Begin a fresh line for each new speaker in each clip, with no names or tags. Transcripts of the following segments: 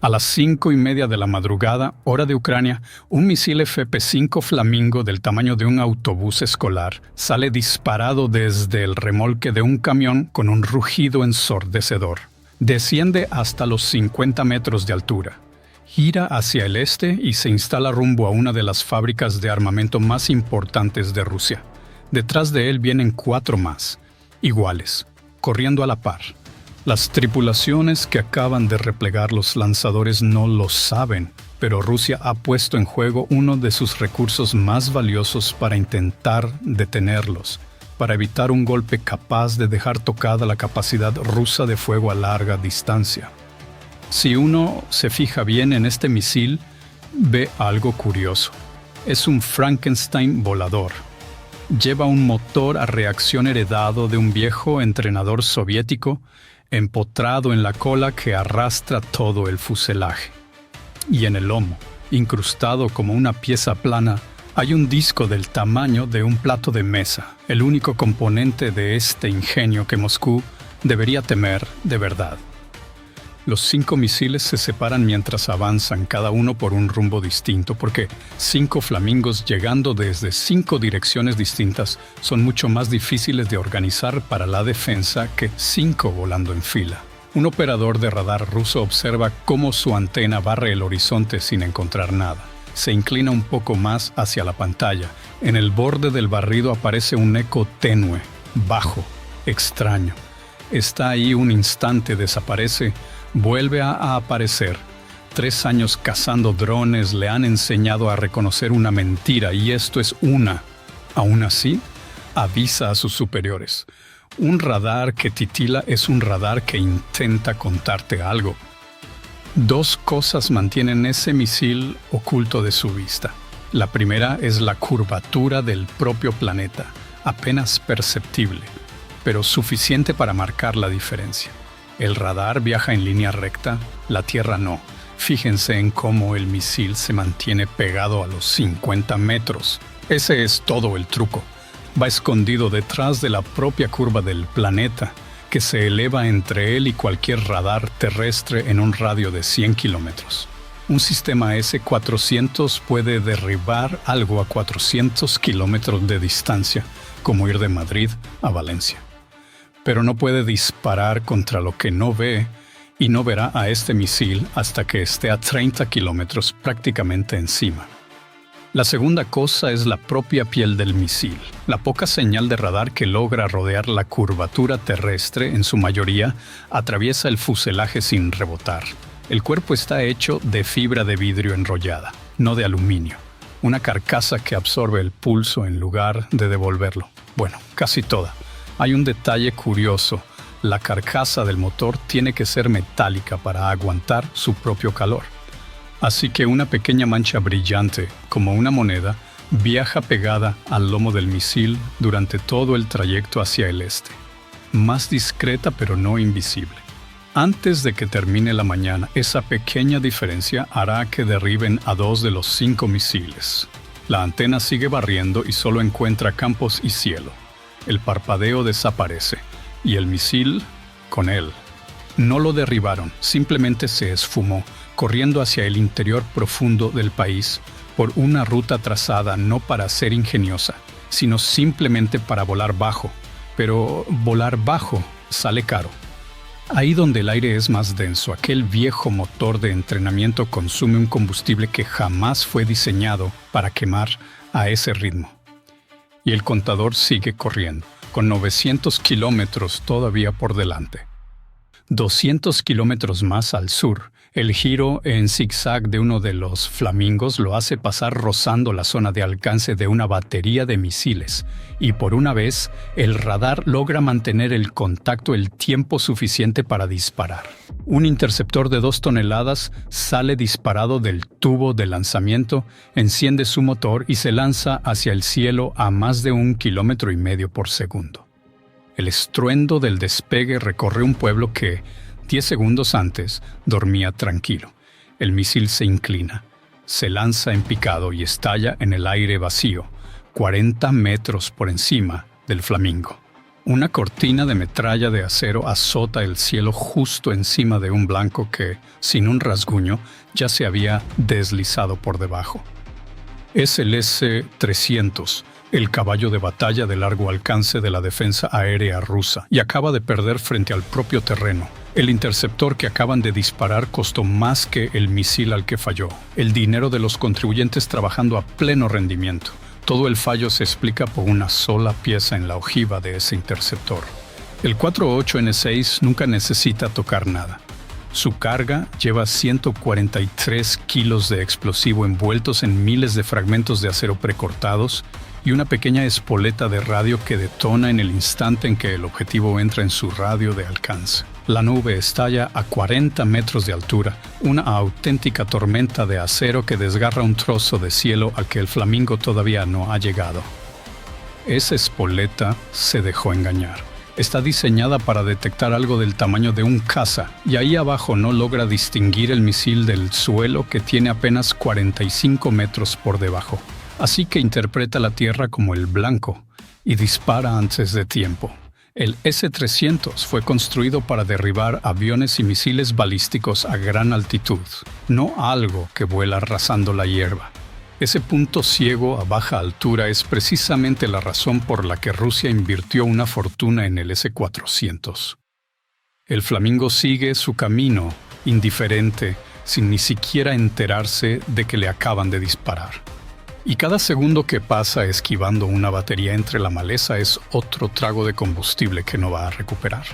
A las 5:30 de la madrugada, hora de Ucrania, un misil FP-5 Flamingo del tamaño de un autobús escolar sale disparado desde el remolque de un camión con un rugido ensordecedor. Desciende hasta los 50 metros de altura. Gira hacia el este y se instala rumbo a una de las fábricas de armamento más importantes de Rusia. Detrás de él vienen 4 más, iguales, corriendo a la par. Las tripulaciones que acaban de replegar los lanzadores no lo saben, pero Rusia ha puesto en juego uno de sus recursos más valiosos para intentar detenerlos, para evitar un golpe capaz de dejar tocada la capacidad rusa de fuego a larga distancia. Si uno se fija bien en este misil, ve algo curioso. Es un Frankenstein volador. Lleva un motor a reacción heredado de un viejo entrenador soviético, empotrado en la cola que arrastra todo el fuselaje. Y en el lomo, incrustado como una pieza plana, hay un disco del tamaño de un plato de mesa, el único componente de este ingenio que Moscú debería temer de verdad. Los 5 misiles se separan mientras avanzan, cada uno por un rumbo distinto, porque 5 flamingos llegando desde 5 direcciones distintas son mucho más difíciles de organizar para la defensa que 5 volando en fila. Un operador de radar ruso observa cómo su antena barre el horizonte sin encontrar nada. Se inclina un poco más hacia la pantalla. En el borde del barrido aparece un eco tenue, bajo, extraño. Está ahí un instante, desaparece. Vuelve a aparecer. 3 años cazando drones le han enseñado a reconocer una mentira y esto es una. Aún así, avisa a sus superiores. Un radar que titila es un radar que intenta contarte algo. 2 cosas mantienen ese misil oculto de su vista. La primera es la curvatura del propio planeta, apenas perceptible, pero suficiente para marcar la diferencia. El radar viaja en línea recta, la Tierra no. Fíjense en cómo el misil se mantiene pegado a los 50 metros. Ese es todo el truco. Va escondido detrás de la propia curva del planeta, que se eleva entre él y cualquier radar terrestre en un radio de 100 kilómetros. Un sistema S-400 puede derribar algo a 400 kilómetros de distancia, como ir de Madrid a Valencia. Pero no puede disparar contra lo que no ve y no verá a este misil hasta que esté a 30 kilómetros prácticamente encima. La segunda cosa es la propia piel del misil, la poca señal de radar que logra rodear la curvatura terrestre, en su mayoría, atraviesa el fuselaje sin rebotar. El cuerpo está hecho de fibra de vidrio enrollada, no de aluminio, una carcasa que absorbe el pulso en lugar de devolverlo. Bueno, casi toda. Hay un detalle curioso, la carcasa del motor tiene que ser metálica para aguantar su propio calor. Así que una pequeña mancha brillante, como una moneda, viaja pegada al lomo del misil durante todo el trayecto hacia el este. Más discreta pero no invisible. Antes de que termine la mañana, esa pequeña diferencia hará que derriben a 2 de los 5 misiles. La antena sigue barriendo y solo encuentra campos y cielo. El parpadeo desaparece, y el misil, con él. No lo derribaron, simplemente se esfumó, corriendo hacia el interior profundo del país, por una ruta trazada no para ser ingeniosa, sino simplemente para volar bajo. Pero volar bajo sale caro. Ahí donde el aire es más denso, aquel viejo motor de entrenamiento consume un combustible que jamás fue diseñado para quemar a ese ritmo. Y el contador sigue corriendo, con 900 kilómetros todavía por delante. 200 kilómetros más al sur, el giro en zigzag de uno de los flamingos lo hace pasar rozando la zona de alcance de una batería de misiles, y por una vez, el radar logra mantener el contacto el tiempo suficiente para disparar. Un interceptor de 2 toneladas sale disparado del tubo de lanzamiento, enciende su motor y se lanza hacia el cielo a más de 1,5 kilómetros por segundo. El estruendo del despegue recorre un pueblo que, 10 segundos antes, dormía tranquilo. El misil se inclina, se lanza en picado y estalla en el aire vacío, 40 metros por encima del Flamingo. Una cortina de metralla de acero azota el cielo justo encima de un blanco que, sin un rasguño, ya se había deslizado por debajo. Es el S-300, el caballo de batalla de largo alcance de la defensa aérea rusa, y acaba de perder frente al propio terreno. El interceptor que acaban de disparar costó más que el misil al que falló. El dinero de los contribuyentes trabajando a pleno rendimiento. Todo el fallo se explica por una sola pieza en la ojiva de ese interceptor. El 48N6 nunca necesita tocar nada. Su carga lleva 143 kilos de explosivo envueltos en miles de fragmentos de acero precortados y una pequeña espoleta de radio que detona en el instante en que el objetivo entra en su radio de alcance. La nube estalla a 40 metros de altura, una auténtica tormenta de acero que desgarra un trozo de cielo al que el Flamingo todavía no ha llegado. Esa espoleta se dejó engañar. Está diseñada para detectar algo del tamaño de un caza, y ahí abajo no logra distinguir el misil del suelo que tiene apenas 45 metros por debajo. Así que interpreta la Tierra como el blanco y dispara antes de tiempo. El S-300 fue construido para derribar aviones y misiles balísticos a gran altitud, no algo que vuela arrasando la hierba. Ese punto ciego a baja altura es precisamente la razón por la que Rusia invirtió una fortuna en el S-400. El Flamingo sigue su camino, indiferente, sin ni siquiera enterarse de que le acaban de disparar. Y cada segundo que pasa esquivando una batería entre la maleza es otro trago de combustible que no va a recuperar.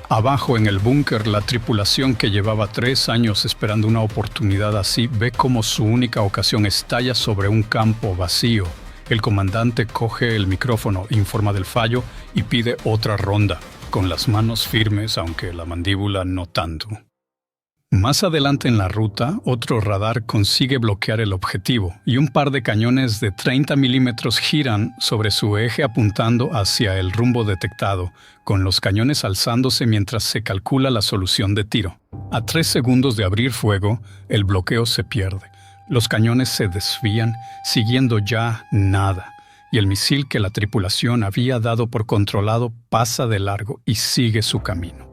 Abajo en el búnker, la tripulación que llevaba 3 años esperando una oportunidad así ve cómo su única ocasión estalla sobre un campo vacío. El comandante coge el micrófono, informa del fallo y pide otra ronda, con las manos firmes aunque la mandíbula no tanto. Más adelante en la ruta, otro radar consigue bloquear el objetivo y un par de cañones de 30 milímetros giran sobre su eje apuntando hacia el rumbo detectado, con los cañones alzándose mientras se calcula la solución de tiro. A 3 segundos de abrir fuego, el bloqueo se pierde. Los cañones se desvían, siguiendo ya nada, y el misil que la tripulación había dado por controlado pasa de largo y sigue su camino.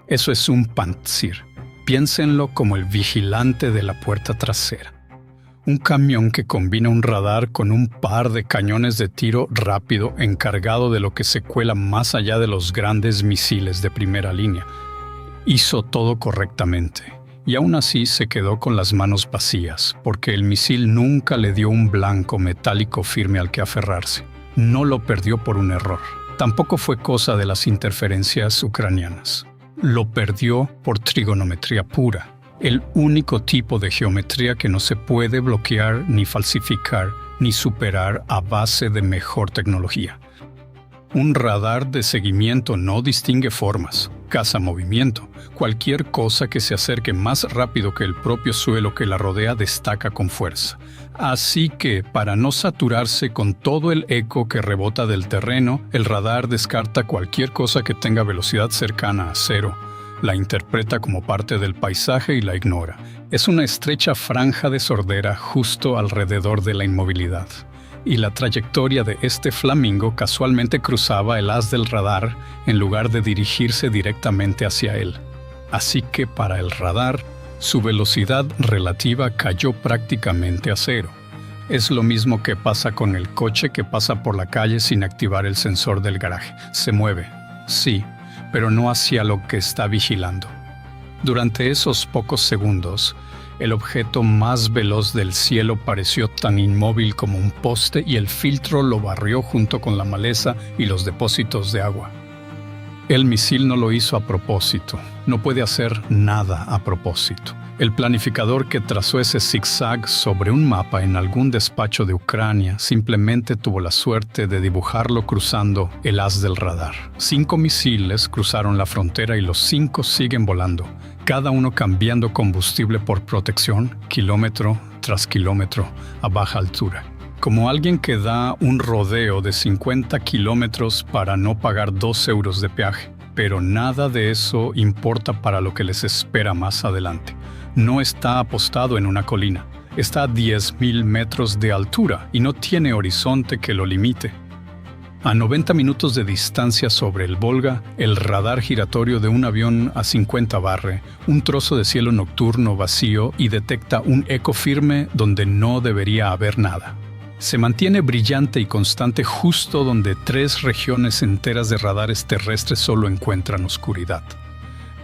Eso es un Pantsir. Piénsenlo como el vigilante de la puerta trasera. Un camión que combina un radar con un par de cañones de tiro rápido encargado de lo que se cuela más allá de los grandes misiles de primera línea. Hizo todo correctamente, y aún así se quedó con las manos vacías, porque el misil nunca le dio un blanco metálico firme al que aferrarse. No lo perdió por un error. Tampoco fue cosa de las interferencias ucranianas. Lo perdió por trigonometría pura, el único tipo de geometría que no se puede bloquear ni falsificar ni superar a base de mejor tecnología. Un radar de seguimiento no distingue formas, caza movimiento. Cualquier cosa que se acerque más rápido que el propio suelo que la rodea destaca con fuerza. Así que, para no saturarse con todo el eco que rebota del terreno, el radar descarta cualquier cosa que tenga velocidad cercana a cero. La interpreta como parte del paisaje y la ignora. Es una estrecha franja de sordera justo alrededor de la inmovilidad. Y la trayectoria de este Flamingo casualmente cruzaba el haz del radar en lugar de dirigirse directamente hacia él. Así que para el radar, su velocidad relativa cayó prácticamente a cero. Es lo mismo que pasa con el coche que pasa por la calle sin activar el sensor del garaje. Se mueve, sí, pero no hacia lo que está vigilando. Durante esos pocos segundos, el objeto más veloz del cielo pareció tan inmóvil como un poste y el filtro lo barrió junto con la maleza y los depósitos de agua. El misil no lo hizo a propósito, no puede hacer nada a propósito. El planificador que trazó ese zigzag sobre un mapa en algún despacho de Ucrania simplemente tuvo la suerte de dibujarlo cruzando el haz del radar. 5 misiles cruzaron la frontera y los 5 siguen volando, cada uno cambiando combustible por protección, kilómetro tras kilómetro, a baja altura. Como alguien que da un rodeo de 50 kilómetros para no pagar 2 euros de peaje. Pero nada de eso importa para lo que les espera más adelante. No está apostado en una colina. Está a 10.000 metros de altura y no tiene horizonte que lo limite. A 90 minutos de distancia sobre el Volga, el radar giratorio de un avión A-50 barre un trozo de cielo nocturno vacío y detecta un eco firme donde no debería haber nada. Se mantiene brillante y constante justo donde 3 regiones enteras de radares terrestres solo encuentran oscuridad.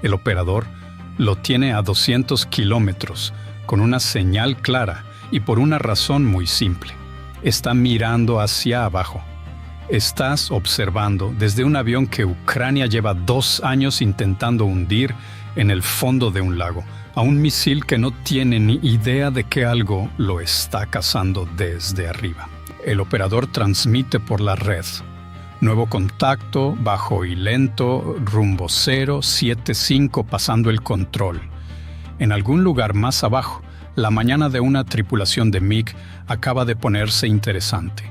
El operador lo tiene a 200 kilómetros, con una señal clara y por una razón muy simple. Está mirando hacia abajo. Estás observando desde un avión que Ucrania lleva 2 años intentando hundir en el fondo de un lago, a un misil que no tiene ni idea de que algo lo está cazando desde arriba. El operador transmite por la red. Nuevo contacto, bajo y lento, rumbo 075 pasando el control. En algún lugar más abajo, la mañana de una tripulación de MiG acaba de ponerse interesante.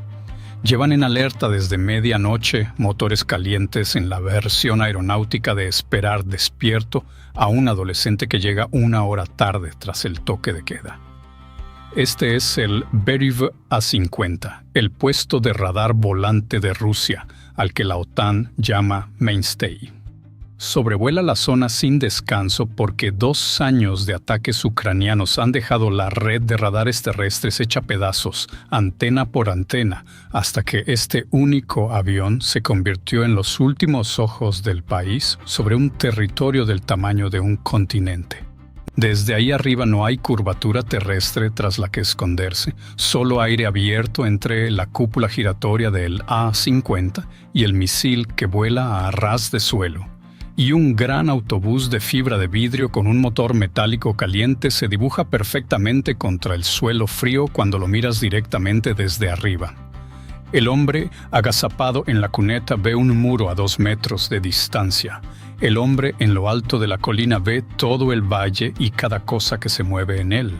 Llevan en alerta desde medianoche motores calientes en la versión aeronáutica de esperar despierto a un adolescente que llega 1 hora tarde tras el toque de queda. Este es el Beryv A-50, el puesto de radar volante de Rusia, al que la OTAN llama Mainstay. Sobrevuela la zona sin descanso porque 2 años de ataques ucranianos han dejado la red de radares terrestres hecha pedazos, antena por antena, hasta que este único avión se convirtió en los últimos ojos del país sobre un territorio del tamaño de un continente. Desde ahí arriba no hay curvatura terrestre tras la que esconderse, solo aire abierto entre la cúpula giratoria del A-50 y el misil que vuela a ras de suelo. Y un gran autobús de fibra de vidrio con un motor metálico caliente se dibuja perfectamente contra el suelo frío cuando lo miras directamente desde arriba. El hombre, agazapado en la cuneta, ve un muro a 2 metros de distancia. El hombre en lo alto de la colina ve todo el valle y cada cosa que se mueve en él.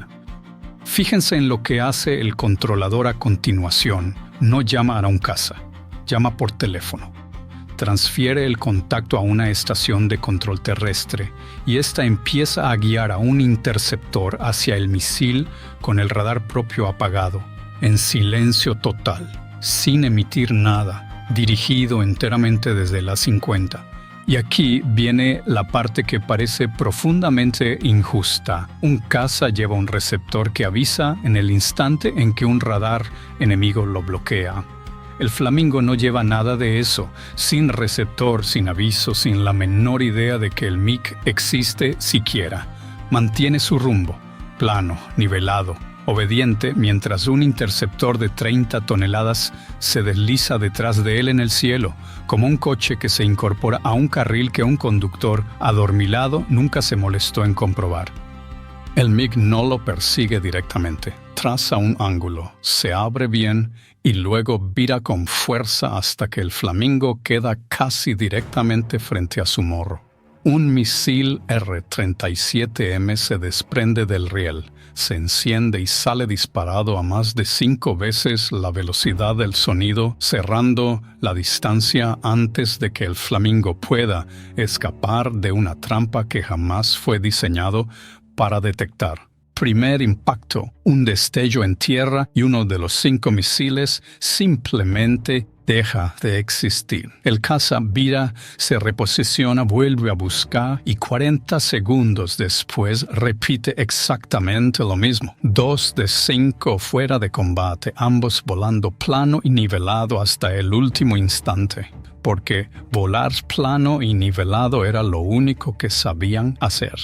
Fíjense en lo que hace el controlador a continuación. No llama a un caza, llama por teléfono. Transfiere el contacto a una estación de control terrestre y ésta empieza a guiar a un interceptor hacia el misil con el radar propio apagado, en silencio total, sin emitir nada, dirigido enteramente desde la 50. Y aquí viene la parte que parece profundamente injusta. Un caza lleva un receptor que avisa en el instante en que un radar enemigo lo bloquea. El Flamingo no lleva nada de eso, sin receptor, sin aviso, sin la menor idea de que el MiG existe siquiera. Mantiene su rumbo, plano, nivelado, obediente, mientras un interceptor de 30 toneladas se desliza detrás de él en el cielo, como un coche que se incorpora a un carril que un conductor adormilado nunca se molestó en comprobar. El MiG no lo persigue directamente, traza un ángulo, se abre bien y luego vira con fuerza hasta que el Flamingo queda casi directamente frente a su morro. Un misil R-37M se desprende del riel, se enciende y sale disparado a más de 5 veces la velocidad del sonido, cerrando la distancia antes de que el Flamingo pueda escapar de una trampa que jamás fue diseñado para detectar. Primer impacto, un destello en tierra y uno de los 5 misiles simplemente deja de existir. El caza vira, se reposiciona, vuelve a buscar y 40 segundos después repite exactamente lo mismo. 2 de 5 fuera de combate, ambos volando plano y nivelado hasta el último instante, porque volar plano y nivelado era lo único que sabían hacer.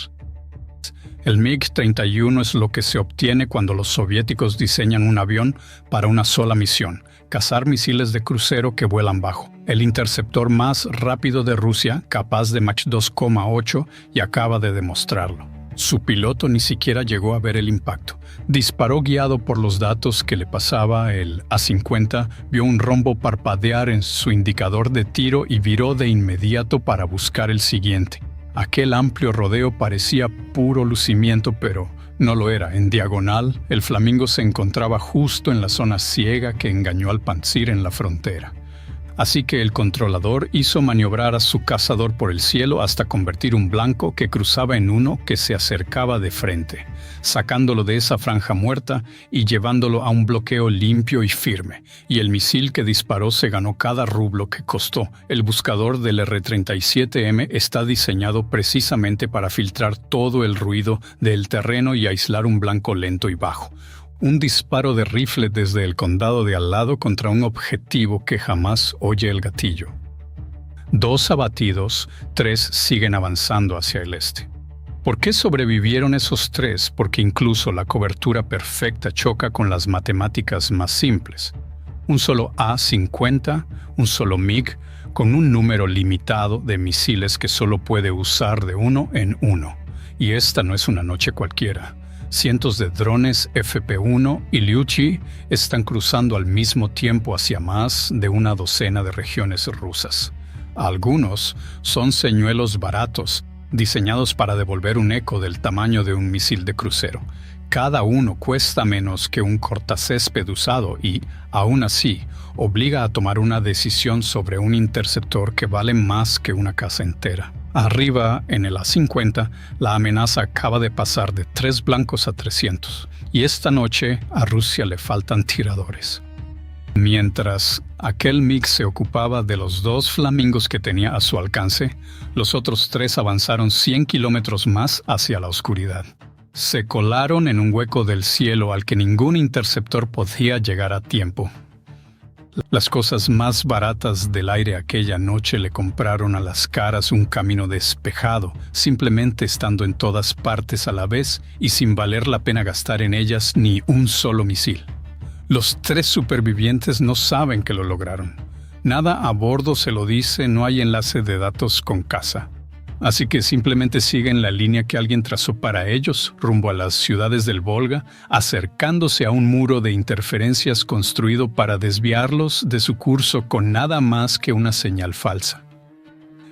El MiG-31 es lo que se obtiene cuando los soviéticos diseñan un avión para una sola misión, cazar misiles de crucero que vuelan bajo. El interceptor más rápido de Rusia, capaz de Mach 2,8, y acaba de demostrarlo. Su piloto ni siquiera llegó a ver el impacto. Disparó guiado por los datos que le pasaba el A-50, vio un rombo parpadear en su indicador de tiro y viró de inmediato para buscar el siguiente. Aquel amplio rodeo parecía puro lucimiento, pero no lo era. En diagonal, el Flamingo se encontraba justo en la zona ciega que engañó al Pantsir en la frontera. Así que el controlador hizo maniobrar a su cazador por el cielo hasta convertir un blanco que cruzaba en uno que se acercaba de frente, sacándolo de esa franja muerta y llevándolo a un bloqueo limpio y firme. Y el misil que disparó se ganó cada rublo que costó. El buscador del R-37M está diseñado precisamente para filtrar todo el ruido del terreno y aislar un blanco lento y bajo. Un disparo de rifle desde el condado de al lado contra un objetivo que jamás oye el gatillo. 2 abatidos, 3 siguen avanzando hacia el este. ¿Por qué sobrevivieron esos 3? Porque incluso la cobertura perfecta choca con las matemáticas más simples. Un solo A-50, un solo MiG, con un número limitado de misiles que solo puede usar de uno en uno. Y esta no es una noche cualquiera. Cientos de drones FP-1 y Liuchi están cruzando al mismo tiempo hacia más de una docena de regiones rusas. Algunos son señuelos baratos, diseñados para devolver un eco del tamaño de un misil de crucero. Cada uno cuesta menos que un cortacésped usado y, aún así, obliga a tomar una decisión sobre un interceptor que vale más que una casa entera. Arriba, en el A-50, la amenaza acaba de pasar de 3 blancos a 300, y esta noche a Rusia le faltan tiradores. Mientras aquel MiG se ocupaba de los 2 flamingos que tenía a su alcance, los otros 3 avanzaron 100 kilómetros más hacia la oscuridad. Se colaron en un hueco del cielo al que ningún interceptor podía llegar a tiempo. Las cosas más baratas del aire aquella noche le compraron a las caras un camino despejado, simplemente estando en todas partes a la vez y sin valer la pena gastar en ellas ni un solo misil. Los 3 supervivientes no saben que lo lograron. Nada a bordo se lo dice, no hay enlace de datos con casa. Así que simplemente siguen la línea que alguien trazó para ellos, rumbo a las ciudades del Volga, acercándose a un muro de interferencias construido para desviarlos de su curso con nada más que una señal falsa.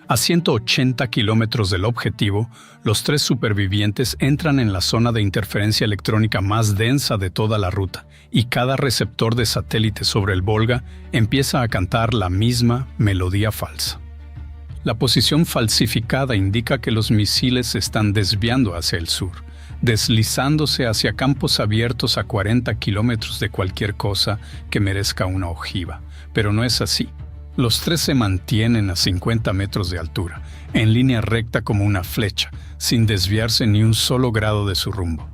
A 180 kilómetros del objetivo, los 3 supervivientes entran en la zona de interferencia electrónica más densa de toda la ruta, y cada receptor de satélite sobre el Volga empieza a cantar la misma melodía falsa. La posición falsificada indica que los misiles se están desviando hacia el sur, deslizándose hacia campos abiertos a 40 kilómetros de cualquier cosa que merezca una ojiva. Pero no es así. Los 3 se mantienen a 50 metros de altura, en línea recta como una flecha, sin desviarse ni un solo grado de su rumbo.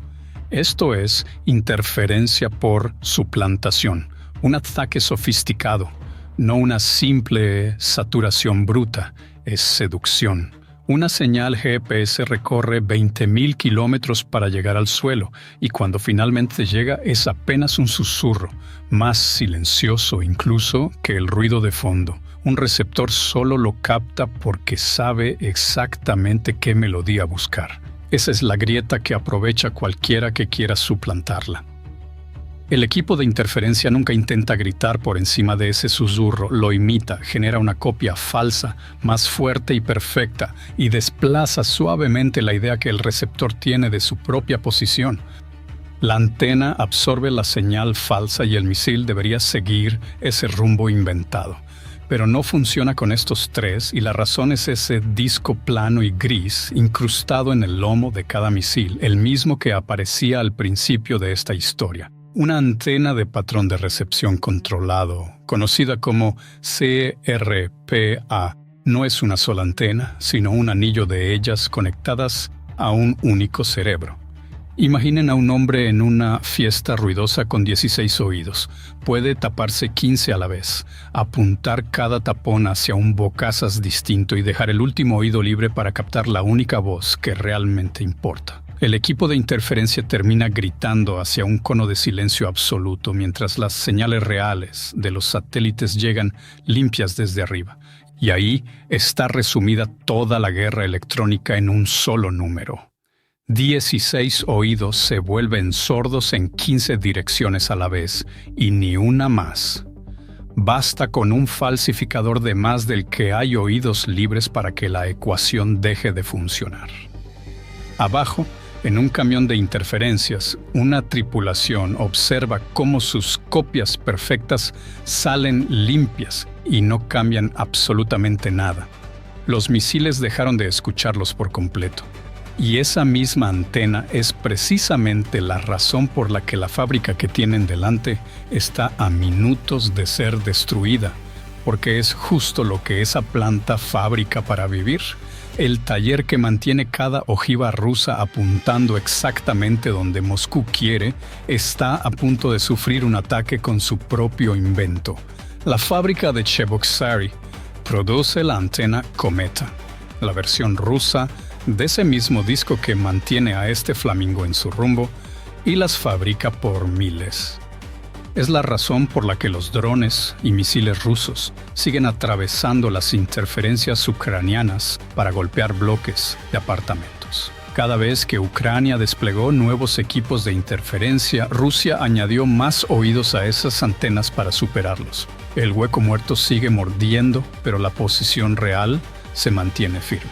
Esto es interferencia por suplantación, un ataque sofisticado, no una simple saturación bruta. Es seducción. Una señal GPS recorre 20.000 kilómetros para llegar al suelo, y cuando finalmente llega es apenas un susurro, más silencioso incluso que el ruido de fondo. Un receptor solo lo capta porque sabe exactamente qué melodía buscar. Esa es la grieta que aprovecha cualquiera que quiera suplantarla. El equipo de interferencia nunca intenta gritar por encima de ese susurro, lo imita, genera una copia falsa, más fuerte y perfecta, y desplaza suavemente la idea que el receptor tiene de su propia posición. La antena absorbe la señal falsa y el misil debería seguir ese rumbo inventado. Pero no funciona con estos 3, y la razón es ese disco plano y gris incrustado en el lomo de cada misil, el mismo que aparecía al principio de esta historia. Una antena de patrón de recepción controlado, conocida como CRPA, no es una sola antena, sino un anillo de ellas conectadas a un único cerebro. Imaginen a un hombre en una fiesta ruidosa con 16 oídos. Puede taparse 15 a la vez, apuntar cada tapón hacia un bocazas distinto y dejar el último oído libre para captar la única voz que realmente importa. El equipo de interferencia termina gritando hacia un cono de silencio absoluto mientras las señales reales de los satélites llegan limpias desde arriba. Y ahí está resumida toda la guerra electrónica en un solo número. 16 oídos se vuelven sordos en 15 direcciones a la vez, y ni una más. Basta con un falsificador de más del que hay oídos libres para que la ecuación deje de funcionar. Abajo, en un camión de interferencias, una tripulación observa cómo sus copias perfectas salen limpias, y no cambian absolutamente nada. Los misiles dejaron de escucharlos por completo. Y esa misma antena es precisamente la razón por la que la fábrica que tienen delante está a minutos de ser destruida, porque es justo lo que esa planta fabrica para vivir. El taller que mantiene cada ojiva rusa apuntando exactamente donde Moscú quiere está a punto de sufrir un ataque con su propio invento. La fábrica de Cheboksary produce la antena Cometa, la versión rusa de ese mismo disco que mantiene a este flamingo en su rumbo y las fabrica por miles. Es la razón por la que los drones y misiles rusos siguen atravesando las interferencias ucranianas para golpear bloques de apartamentos. Cada vez que Ucrania desplegó nuevos equipos de interferencia, Rusia añadió más oídos a esas antenas para superarlos. El hueco muerto sigue mordiendo, pero la posición real se mantiene firme.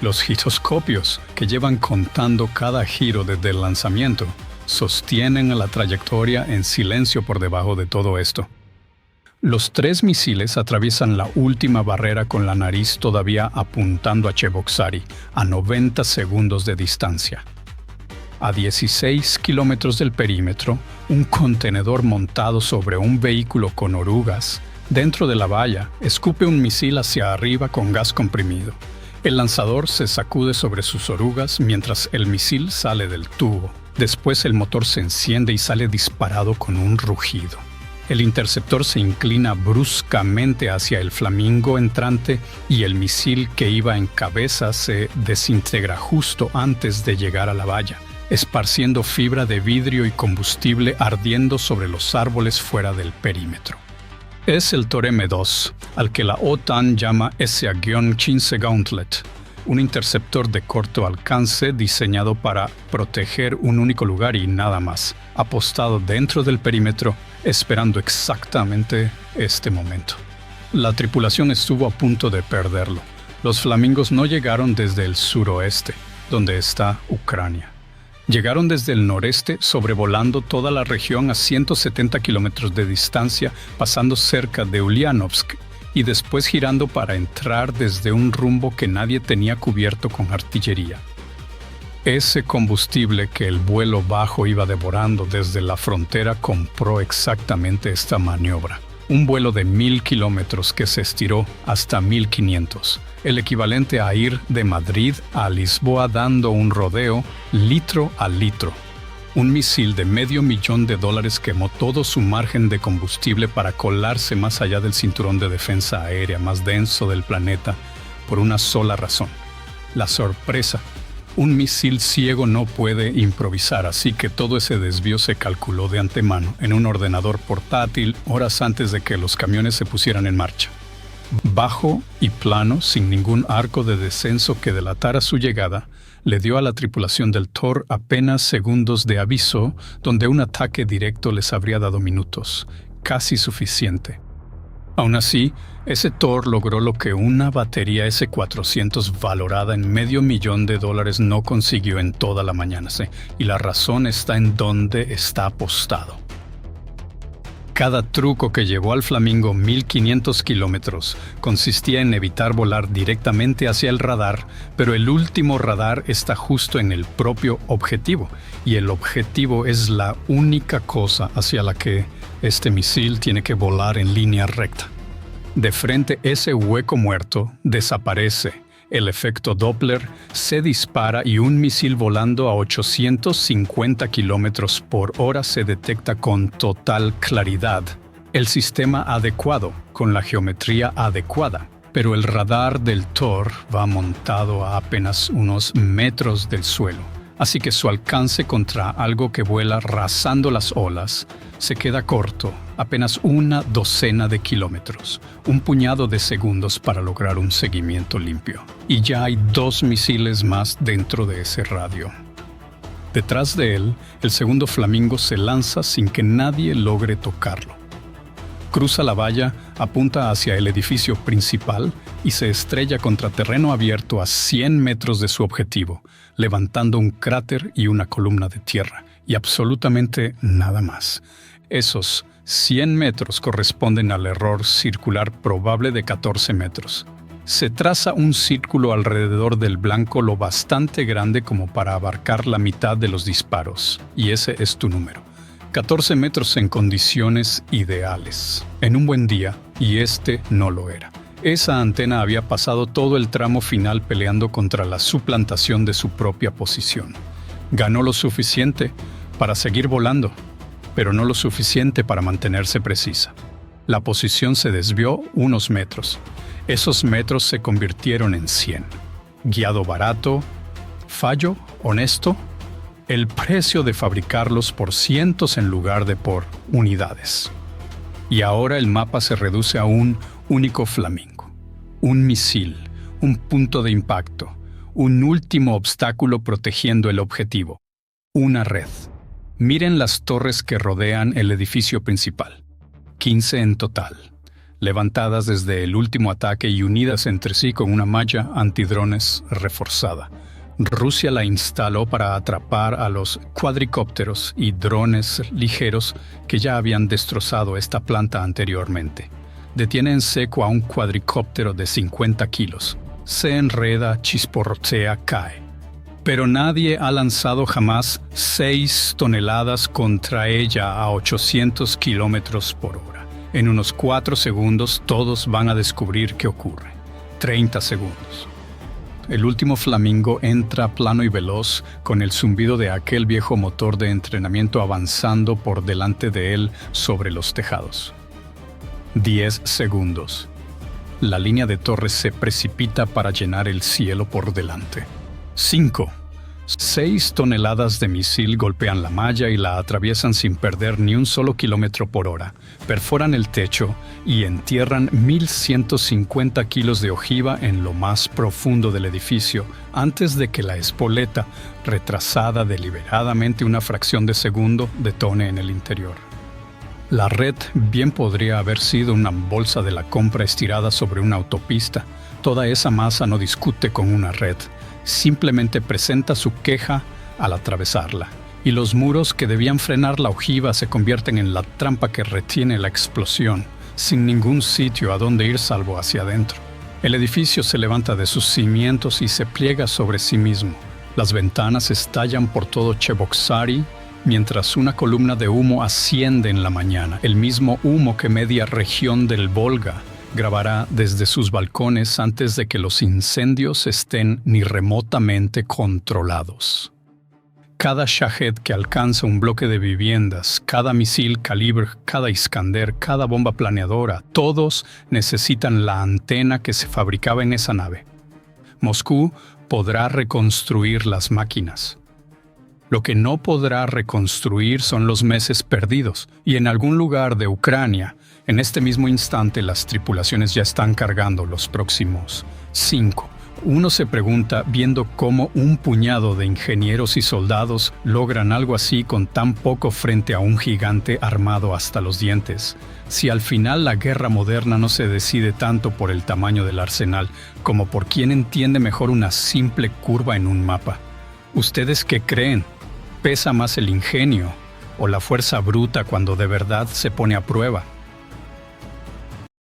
Los giroscopios, que llevan contando cada giro desde el lanzamiento, sostienen la trayectoria en silencio por debajo de todo esto. Los 3 misiles atraviesan la última barrera con la nariz todavía apuntando a Cheboksary, a 90 segundos de distancia. A 16 kilómetros del perímetro, un contenedor montado sobre un vehículo con orugas, dentro de la valla, escupe un misil hacia arriba con gas comprimido. El lanzador se sacude sobre sus orugas mientras el misil sale del tubo. Después el motor se enciende y sale disparado con un rugido. El interceptor se inclina bruscamente hacia el flamingo entrante y el misil que iba en cabeza se desintegra justo antes de llegar a la valla, esparciendo fibra de vidrio y combustible ardiendo sobre los árboles fuera del perímetro. Es el Tor M2, al que la OTAN llama SA-15 Gauntlet, un interceptor de corto alcance diseñado para proteger un único lugar y nada más, apostado dentro del perímetro, esperando exactamente este momento. La tripulación estuvo a punto de perderlo. Los flamingos no llegaron desde el suroeste, donde está Ucrania. Llegaron desde el noreste, sobrevolando toda la región a 170 kilómetros de distancia, pasando cerca de Ulyanovsk, y después girando para entrar desde un rumbo que nadie tenía cubierto con artillería. Ese combustible que el vuelo bajo iba devorando desde la frontera compró exactamente esta maniobra. Un vuelo de 1000 kilómetros que se estiró hasta 1500, el equivalente a ir de Madrid a Lisboa dando un rodeo litro a litro. Un misil de $500,000 quemó todo su margen de combustible para colarse más allá del cinturón de defensa aérea más denso del planeta por una sola razón: la sorpresa. Un misil ciego no puede improvisar, así que todo ese desvío se calculó de antemano en un ordenador portátil horas antes de que los camiones se pusieran en marcha. Bajo y plano, sin ningún arco de descenso que delatara su llegada, le dio a la tripulación del Tor apenas segundos de aviso, donde un ataque directo les habría dado minutos, casi suficiente. Aún así, ese Tor logró lo que una batería S-400 valorada en $500,000 no consiguió en toda la mañana, y la razón está en dónde está apostado. Cada truco que llevó al flamingo 1500 kilómetros consistía en evitar volar directamente hacia el radar, pero el último radar está justo en el propio objetivo, y el objetivo es la única cosa hacia la que este misil tiene que volar en línea recta. De frente, ese hueco muerto desaparece. El efecto Doppler se dispara y un misil volando a 850 kilómetros por hora se detecta con total claridad. El sistema adecuado, con la geometría adecuada. Pero el radar del Tor va montado a apenas unos metros del suelo, así que su alcance contra algo que vuela rasando las olas se queda corto, apenas una docena de kilómetros, un puñado de segundos para lograr un seguimiento limpio. Y ya hay 2 misiles más dentro de ese radio. Detrás de él, el segundo flamingo se lanza sin que nadie logre tocarlo. Cruza la valla, apunta hacia el edificio principal y se estrella contra terreno abierto a 100 metros de su objetivo, levantando un cráter y una columna de tierra, y absolutamente nada más. Esos 100 metros corresponden al error circular probable de 14 metros. Se traza un círculo alrededor del blanco lo bastante grande como para abarcar la mitad de los disparos, y ese es tu número. 14 metros en condiciones ideales, en un buen día, y este no lo era. Esa antena había pasado todo el tramo final peleando contra la suplantación de su propia posición. Ganó lo suficiente para seguir volando, pero no lo suficiente para mantenerse precisa. La posición se desvió unos metros. Esos metros se convirtieron en 100. Guiado barato, fallo honesto, el precio de fabricarlos por cientos en lugar de por unidades. Y ahora el mapa se reduce a un único flamingo, un misil, un punto de impacto, un último obstáculo protegiendo el objetivo, una red. Miren las torres que rodean el edificio principal, 15 en total, levantadas desde el último ataque y unidas entre sí con una malla antidrones reforzada. Rusia la instaló para atrapar a los cuadricópteros y drones ligeros que ya habían destrozado esta planta anteriormente. Detiene en seco a un cuadricóptero de 50 kilos. Se enreda, chisporrotea, cae. Pero nadie ha lanzado jamás 6 toneladas contra ella a 800 kilómetros por hora. En unos 4 segundos todos van a descubrir qué ocurre. 30 segundos. El último flamingo entra plano y veloz, con el zumbido de aquel viejo motor de entrenamiento avanzando por delante de él sobre los tejados. 10 segundos. La línea de torres se precipita para llenar el cielo por delante. 5. 6 toneladas de misil golpean la malla y la atraviesan sin perder ni un solo kilómetro por hora, perforan el techo y entierran 1.150 kilos de ojiva en lo más profundo del edificio antes de que la espoleta, retrasada deliberadamente una fracción de segundo, detone en el interior. La red bien podría haber sido una bolsa de la compra estirada sobre una autopista. Toda esa masa no discute con una red. Simplemente presenta su queja al atravesarla, y los muros que debían frenar la ojiva se convierten en la trampa que retiene la explosión, sin ningún sitio a donde ir salvo hacia adentro. El edificio se levanta de sus cimientos y se pliega sobre sí mismo. Las ventanas estallan por todo Cheboksary, mientras una columna de humo asciende en la mañana, el mismo humo que media región del Volga grabará desde sus balcones antes de que los incendios estén ni remotamente controlados. Cada Shahed que alcanza un bloque de viviendas, cada misil Kalibr, cada Iskander, cada bomba planeadora, todos necesitan la antena que se fabricaba en esa nave. Moscú podrá reconstruir las máquinas. Lo que no podrá reconstruir son los meses perdidos, y en algún lugar de Ucrania, en este mismo instante las tripulaciones ya están cargando los próximos 5. Uno se pregunta, viendo cómo un puñado de ingenieros y soldados logran algo así con tan poco frente a un gigante armado hasta los dientes, si al final la guerra moderna no se decide tanto por el tamaño del arsenal como por quién entiende mejor una simple curva en un mapa. ¿Ustedes qué creen? ¿Pesa más el ingenio o la fuerza bruta cuando de verdad se pone a prueba?